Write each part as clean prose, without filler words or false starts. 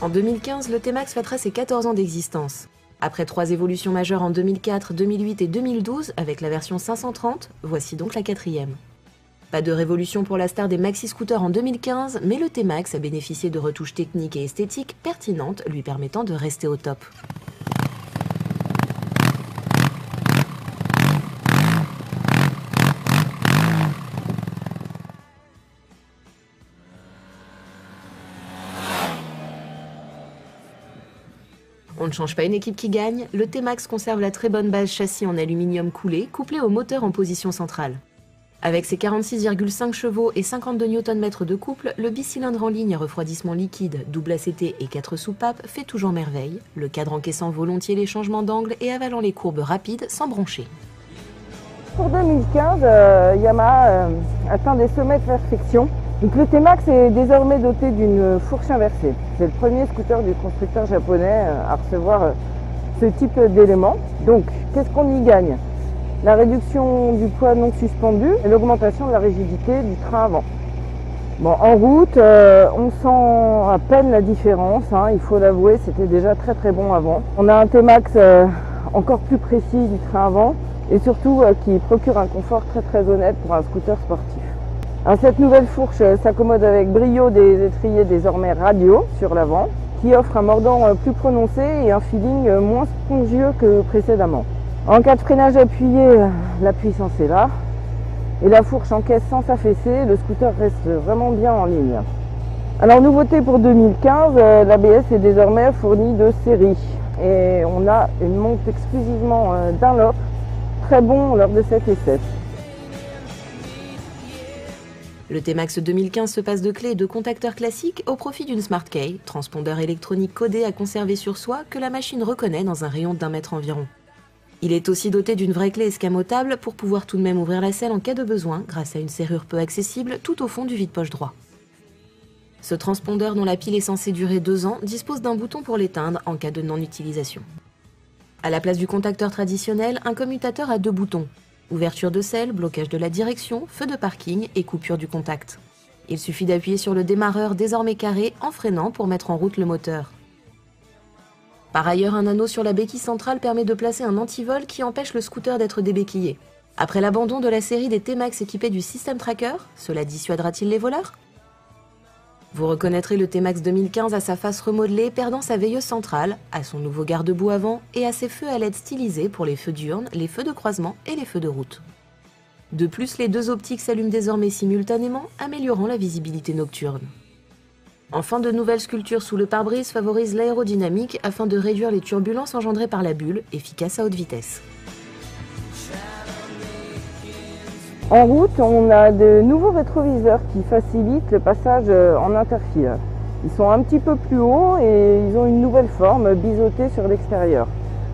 En 2015, le T-Max fêtera ses 14 ans d'existence. Après 3 évolutions majeures en 2004, 2008 et 2012 avec la version 530, voici donc la 4e. Pas de révolution pour la star des maxi-scooters en 2015, mais le T-Max a bénéficié de retouches techniques et esthétiques pertinentes lui permettant de rester au top. On ne change pas une équipe qui gagne, le T-Max conserve la très bonne base châssis en aluminium coulé, couplé au moteur en position centrale. Avec ses 46,5 chevaux et 52 Nm de couple, le bicylindre en ligne à refroidissement liquide, double ACT et 4 soupapes fait toujours merveille, le cadre encaissant volontiers les changements d'angle et avalant les courbes rapides sans broncher. Pour 2015, Yamaha atteint des sommets de perfection. Donc le T-Max est désormais doté d'une fourche inversée. C'est le premier scooter du constructeur japonais à recevoir ce type d'élément. Donc qu'est-ce qu'on y gagne? La réduction du poids non suspendu et l'augmentation de la rigidité du train avant. Bon, en route, on sent à peine la différence, hein, il faut l'avouer, c'était déjà très bon avant. On a un T-Max encore plus précis du train avant et surtout qui procure un confort très honnête pour un scooter sportif. Alors, cette nouvelle fourche s'accommode avec brio des étriers désormais radiaux sur l'avant, qui offrent un mordant plus prononcé et un feeling moins spongieux que précédemment. En cas de freinage appuyé, la puissance est là. Et la fourche encaisse sans s'affaisser, le scooter reste vraiment bien en ligne. Alors nouveauté pour 2015, l'ABS est désormais fourni de série. Et on a une monte exclusivement Dunlop, très bon lors de cet essai. Le T-Max 2015 se passe de clés et de contacteurs classiques au profit d'une Smart Key, transpondeur électronique codé à conserver sur soi que la machine reconnaît dans un rayon d'1 mètre environ. Il est aussi doté d'une vraie clé escamotable pour pouvoir tout de même ouvrir la selle en cas de besoin grâce à une serrure peu accessible tout au fond du vide-poche droit. Ce transpondeur dont la pile est censée durer 2 ans dispose d'un bouton pour l'éteindre en cas de non-utilisation. À la place du contacteur traditionnel, un commutateur a 2 boutons. Ouverture de selle, blocage de la direction, feu de parking et coupure du contact. Il suffit d'appuyer sur le démarreur désormais carré en freinant pour mettre en route le moteur. Par ailleurs, un anneau sur la béquille centrale permet de placer un antivol qui empêche le scooter d'être débéquillé. Après l'abandon de la série des T-Max équipés du système tracker, cela dissuadera-t-il les voleurs? Vous reconnaîtrez le T-Max 2015 à sa face remodelée, perdant sa veilleuse centrale, à son nouveau garde-boue avant et à ses feux à LED stylisés pour les feux diurnes, les feux de croisement et les feux de route. De plus, les 2 optiques s'allument désormais simultanément, améliorant la visibilité nocturne. Enfin, de nouvelles sculptures sous le pare-brise favorisent l'aérodynamique afin de réduire les turbulences engendrées par la bulle, efficace à haute vitesse. En route, on a de nouveaux rétroviseurs qui facilitent le passage en interfile. Ils sont un petit peu plus hauts et ils ont une nouvelle forme biseautée sur l'extérieur.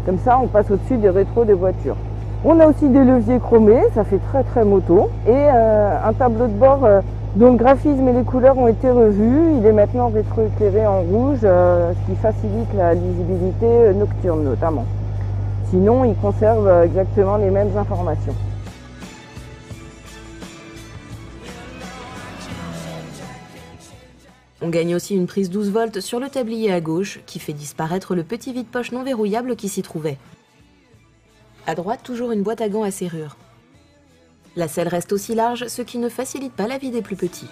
Comme ça, on passe au-dessus des rétros des voitures. On a aussi des leviers chromés, ça fait très moto. Et un tableau de bord dont le graphisme et les couleurs ont été revus. Il est maintenant rétroéclairé en rouge, ce qui facilite la lisibilité nocturne notamment. Sinon, il conserve exactement les mêmes informations. On gagne aussi une prise 12 volts sur le tablier à gauche qui fait disparaître le petit vide-poche non verrouillable qui s'y trouvait. À droite, toujours une boîte à gants à serrure. La selle reste aussi large, ce qui ne facilite pas la vie des plus petits.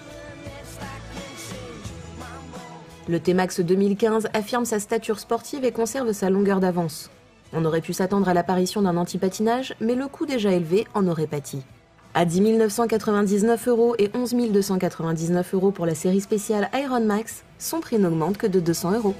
Le T-Max 2015 affirme sa stature sportive et conserve sa longueur d'avance. On aurait pu s'attendre à l'apparition d'un anti-patinage, mais le coût déjà élevé en aurait pâti. À 10 999 € et 11 299 € pour la série spéciale Iron Max, son prix n'augmente que de 200 €.